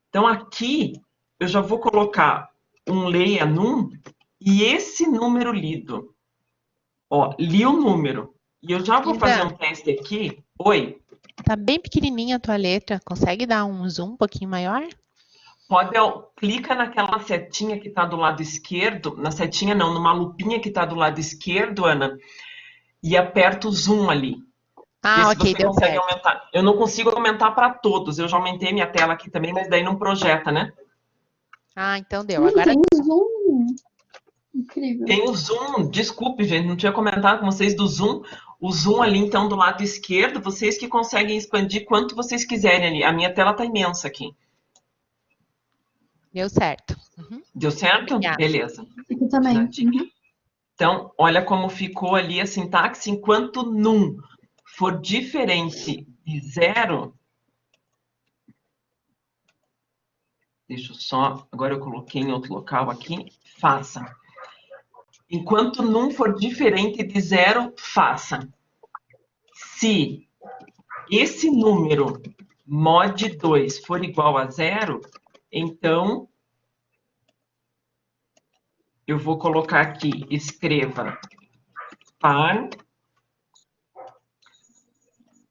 Então, aqui, eu já vou colocar um leia num e esse número lido. Ó, li o número. E eu já vou fazer um teste aqui. Oi? Tá bem pequenininha a tua letra. Consegue dar um zoom um pouquinho maior? Clica naquela setinha que está do lado esquerdo. Na setinha não, numa lupinha que está do lado esquerdo, Ana. E aperta o zoom ali. Ah, ok, você deu consegue certo. aumentar. Eu não consigo aumentar para todos. Eu já aumentei minha tela aqui também, mas daí não projeta, né? Ah, então deu. Agora Tem zoom. Incrível. Tem o zoom. Desculpe, gente, não tinha comentado com vocês do zoom. O zoom ali, então, do lado esquerdo, vocês que conseguem expandir quanto vocês quiserem ali. A minha tela está imensa aqui. deu certo. Deu certo? Obrigada. Beleza. Aqui também. Então, olha como ficou ali a sintaxe. Enquanto num for diferente de 0, Deixa eu só... Agora eu coloquei em outro local aqui. Faça. Enquanto num for diferente de 0, faça. Se esse número mod 2 for igual a 0, então eu vou colocar aqui, escreva par,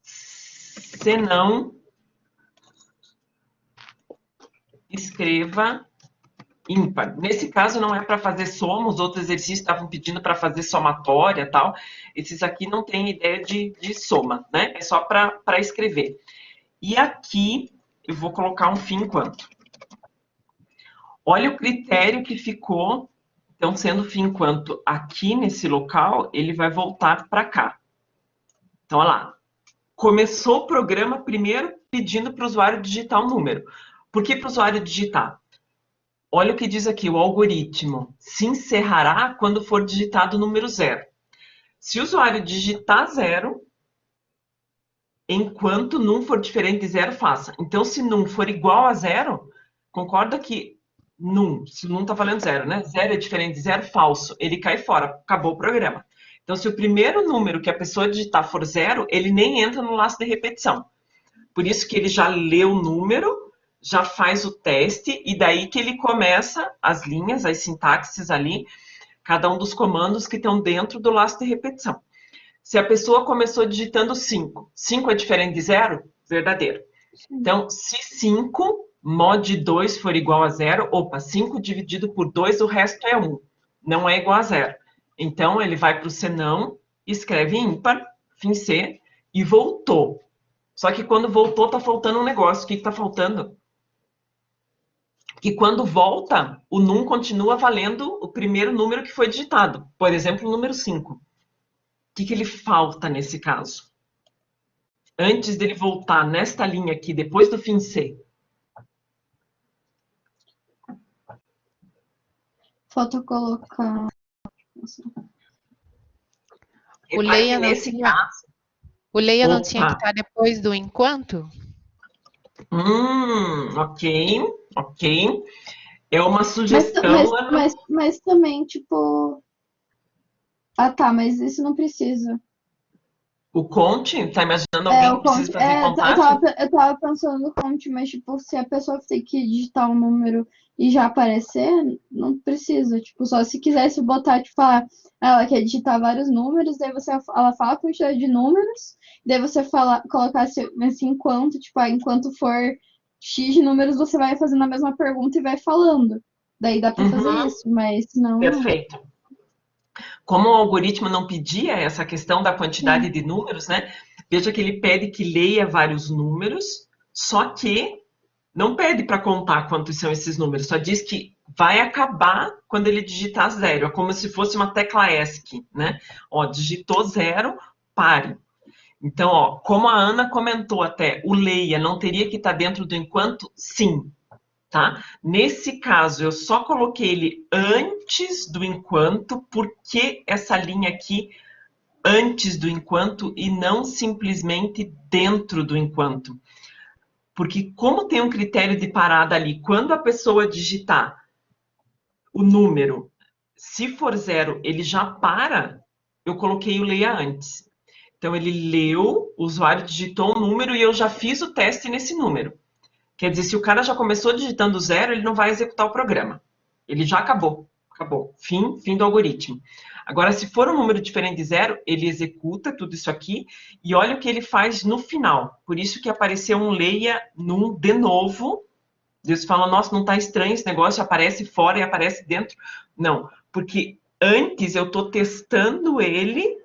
se não, escreva ímpar. Nesse caso não é para fazer soma, os outros exercícios estavam pedindo para fazer somatória e tal. Esses aqui não tem ideia de soma, né? É só para escrever. E aqui eu vou colocar um fim enquanto. Olha o critério que ficou, então sendo fim enquanto aqui nesse local, ele vai voltar para cá. Então, olha lá. Começou o programa primeiro pedindo para o usuário digitar um número. Por que para o usuário digitar? Olha o que diz aqui, o algoritmo se encerrará quando for digitado o número 0. Se o usuário digitar 0, enquanto num for diferente de 0, faça. Então, se num for igual a 0, concorda que num, se num está valendo 0, né? 0 é diferente de 0, falso. Ele cai fora, acabou o programa. Então, se o primeiro número que a pessoa digitar for 0, ele nem entra no laço de repetição. Por isso que ele já lê o número, já faz o teste, e daí que ele começa as linhas, as sintaxes ali, cada um dos comandos que estão dentro do laço de repetição. Se a pessoa começou digitando 5, 5 é diferente de 0? Verdadeiro. Então, se 5 mod 2 for igual a 0, opa, 5 dividido por 2, o resto é 1. Não é igual a 0. Então, ele vai para o senão, escreve ímpar, fim C, e voltou. Só que quando voltou, está faltando um negócio. O que está faltando? Que quando volta, o num continua valendo o primeiro número que foi digitado. Por exemplo, o número 5. O que ele falta nesse caso? Antes dele voltar nesta linha aqui, depois do fim C. Falta colocar. O Leia não nesse tinha, caso... o Leia não tinha que Opa. estar depois do enquanto? Ok. É uma sugestão, Ana. Mas também, tipo. Ah, tá, mas isso não precisa. O conte? Tá imaginando alguém que precisa fazer contagem? Eu tava pensando no conte, mas tipo, se a pessoa tem que digitar um número e já aparecer, não precisa. Tipo, só se quisesse botar, tipo, ela quer digitar vários números, daí ela fala a quantidade de números, daí você colocar assim, enquanto, tipo, enquanto for X de números, você vai fazendo a mesma pergunta e vai falando. Daí dá pra fazer isso, mas não. Perfeito. Como o algoritmo não pedia essa questão da quantidade de números, né? Veja que ele pede que leia vários números, só que não pede para contar quantos são esses números, só diz que vai acabar quando ele digitar 0. É como se fosse uma tecla ESC, né? Ó, digitou 0, pare. Então, ó, como a Ana comentou até, o leia não teria que estar dentro do enquanto? Sim. Tá? Nesse caso, eu só coloquei ele antes do enquanto, porque essa linha aqui antes do enquanto e não simplesmente dentro do enquanto. Porque como tem um critério de parada ali, quando a pessoa digitar o número, se for 0, ele já para, eu coloquei o leia antes. Então, ele leu, o usuário digitou um número e eu já fiz o teste nesse número. Quer dizer, se o cara já começou digitando 0, ele não vai executar o programa. Ele já acabou. Acabou. Fim do algoritmo. Agora, se for um número diferente de 0, ele executa tudo isso aqui e olha o que ele faz no final. Por isso que apareceu um leia num de novo. Deus fala, nossa, não está estranho esse negócio, aparece fora e aparece dentro. Não, porque antes eu estou testando ele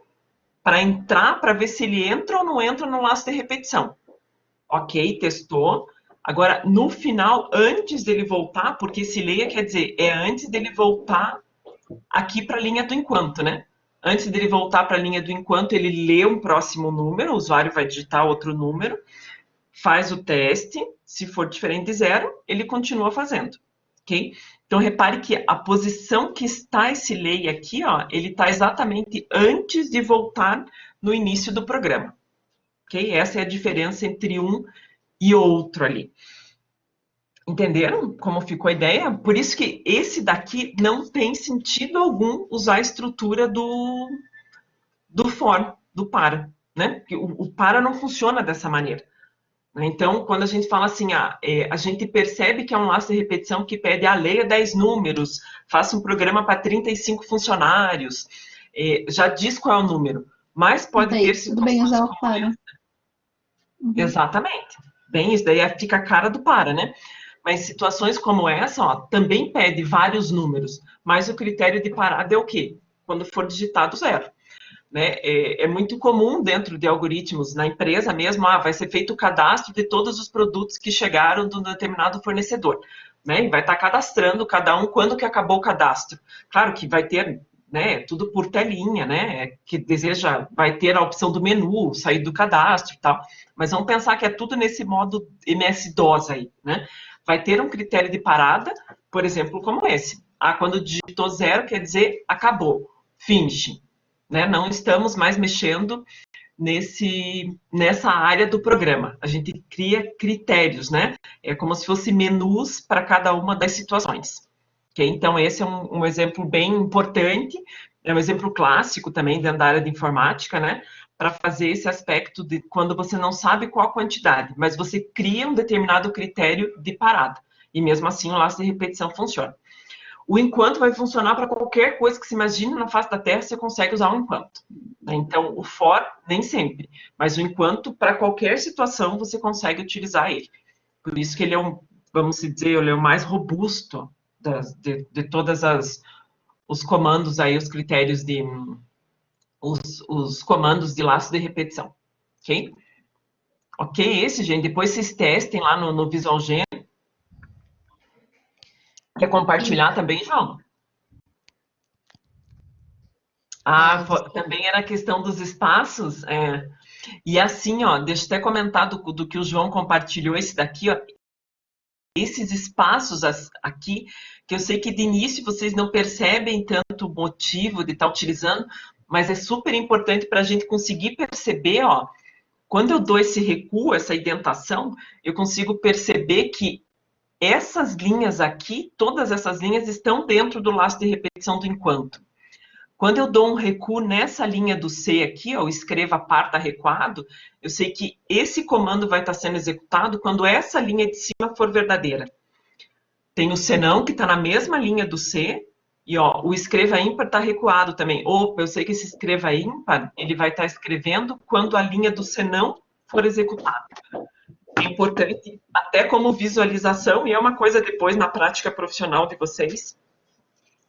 para entrar, para ver se ele entra ou não entra no laço de repetição. Ok, testou. Agora, no final, antes dele voltar, porque esse leia quer dizer, é antes dele voltar aqui para a linha do enquanto, né? Antes dele voltar para a linha do enquanto, ele lê um próximo número, o usuário vai digitar outro número, faz o teste, se for diferente de 0, ele continua fazendo, ok? Então, repare que a posição que está esse leia aqui, ó, ele está exatamente antes de voltar no início do programa, ok? Essa é a diferença entre um e outro ali. Entenderam como ficou a ideia? Por isso que esse daqui não tem sentido algum usar a estrutura do for, do para, né? Porque o para não funciona dessa maneira. Então, quando a gente fala assim, a gente percebe que é um laço de repetição que pede leia 10 números, faça um programa para 35 funcionários, já diz qual é o número, mas pode Daí, ter tudo bem usar o como para. Uhum. Exatamente. Bem, isso daí fica a cara do para, né? Mas situações como essa, ó, também pede vários números, mas o critério de parada é o quê? Quando for digitado zero. Né? É muito comum dentro de algoritmos, na empresa mesmo, vai ser feito o cadastro de todos os produtos que chegaram de um determinado fornecedor. Né? E vai estar cadastrando cada um quando que acabou o cadastro. Claro que vai ter, né, tudo por telinha, né? Que deseja, vai ter a opção do menu, sair do cadastro e tal. Mas vamos pensar que é tudo nesse modo MS-DOS aí, né? Vai ter um critério de parada, por exemplo, como esse. Quando digitou zero, quer dizer acabou, finish. Né? Não estamos mais mexendo nessa área do programa. A gente cria critérios, né? É como se fosse menus para cada uma das situações. Okay? Então, esse é um exemplo bem importante, é um exemplo clássico também dentro da área de informática, né? Para fazer esse aspecto de quando você não sabe qual a quantidade, mas você cria um determinado critério de parada. E mesmo assim, o laço de repetição funciona. O enquanto vai funcionar para qualquer coisa que se imagine na face da Terra, você consegue usar o enquanto. Então, o for, nem sempre. Mas o enquanto, para qualquer situação, você consegue utilizar ele. Por isso que ele é vamos dizer, ele é o mais robusto de todas os comandos aí, os critérios os comandos de laço de repetição. Ok? Ok, esse, gente. Depois vocês testem lá no Visual Gen. Quer compartilhar também, João? Também era a questão dos espaços. E assim, ó, deixa eu até comentar do que o João compartilhou, esse daqui, ó. Esses espaços aqui, que eu sei que de início vocês não percebem tanto o motivo de estar utilizando, mas é super importante para a gente conseguir perceber, ó, quando eu dou esse recuo, essa indentação, eu consigo perceber que essas linhas aqui, todas essas linhas estão dentro do laço de repetição do enquanto. Quando eu dou um recuo nessa linha do C aqui, ó, escreva parta recuado, eu sei que esse comando vai estar sendo executado quando essa linha de cima for verdadeira. Tem o senão, que está na mesma linha do C, e ó, o escreva ímpar está recuado também. Ou eu sei que esse escreva ímpar, ele vai estar escrevendo quando a linha do senão for executada. É importante até como visualização, e é uma coisa depois na prática profissional de vocês,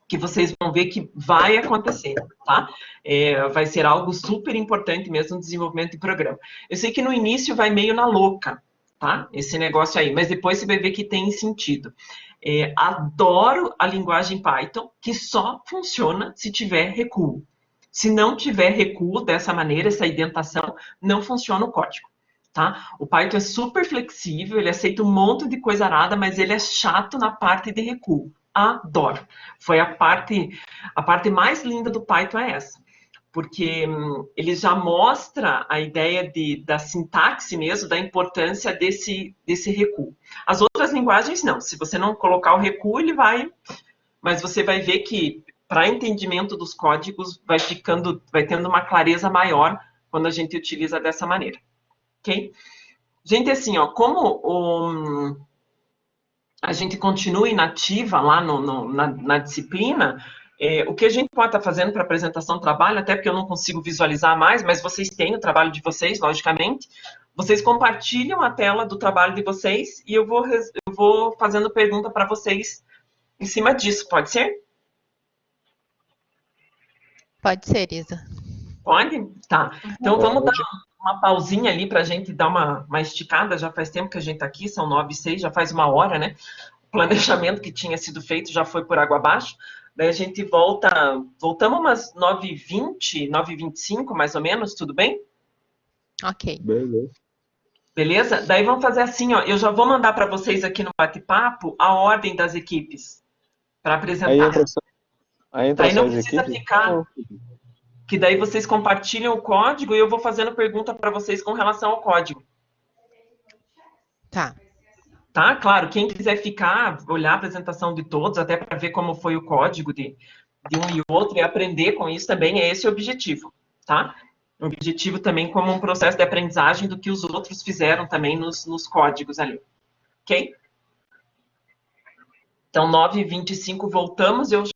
que vocês vão ver que vai acontecer, tá? Vai ser algo super importante mesmo no desenvolvimento de programa. Eu sei que no início vai meio na louca, tá? Esse negócio aí, mas depois você vai ver que tem sentido. Adoro a linguagem Python, que só funciona se tiver recuo. Se não tiver recuo dessa maneira, essa indentação, não funciona o código. Tá? O Python é super flexível, ele aceita um monte de coisa arada, mas ele é chato na parte de recuo. Adoro. Foi a parte mais linda do Python é essa. Porque ele já mostra a ideia da sintaxe mesmo, da importância desse recuo. As outras linguagens não. Se você não colocar o recuo, ele vai... Mas você vai ver que, para entendimento dos códigos, vai tendo uma clareza maior quando a gente utiliza dessa maneira. Ok? Gente, assim, ó, como a gente continua inativa lá na disciplina, o que a gente pode estar fazendo para apresentação do trabalho, até porque eu não consigo visualizar mais, mas vocês têm o trabalho de vocês, logicamente, vocês compartilham a tela do trabalho de vocês e eu vou fazendo pergunta para vocês em cima disso, pode ser? Pode ser, Isa. Pode? Tá. Então vamos dar uma pausinha ali para a gente dar uma esticada, já faz tempo que a gente está aqui, são 9h06, já faz uma hora, né? O planejamento que tinha sido feito já foi por água abaixo, daí a gente voltamos umas 9h20, 9h25 mais ou menos, tudo bem? Ok. Beleza. Beleza? Daí vamos fazer assim, ó, eu já vou mandar para vocês aqui no bate-papo a ordem das equipes para apresentar. Aí não precisa ficar... Que daí vocês compartilham o código e eu vou fazendo pergunta para vocês com relação ao código. Tá. Tá? Claro, quem quiser ficar, olhar a apresentação de todos, até para ver como foi o código de um e outro e aprender com isso também, é esse o objetivo, tá? O objetivo também como um processo de aprendizagem do que os outros fizeram também nos códigos ali, ok? Então, 9h25 voltamos, eu já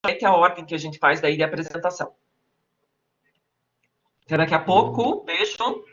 sei que é a ordem que a gente faz daí de apresentação. Até daqui a pouco, beijo.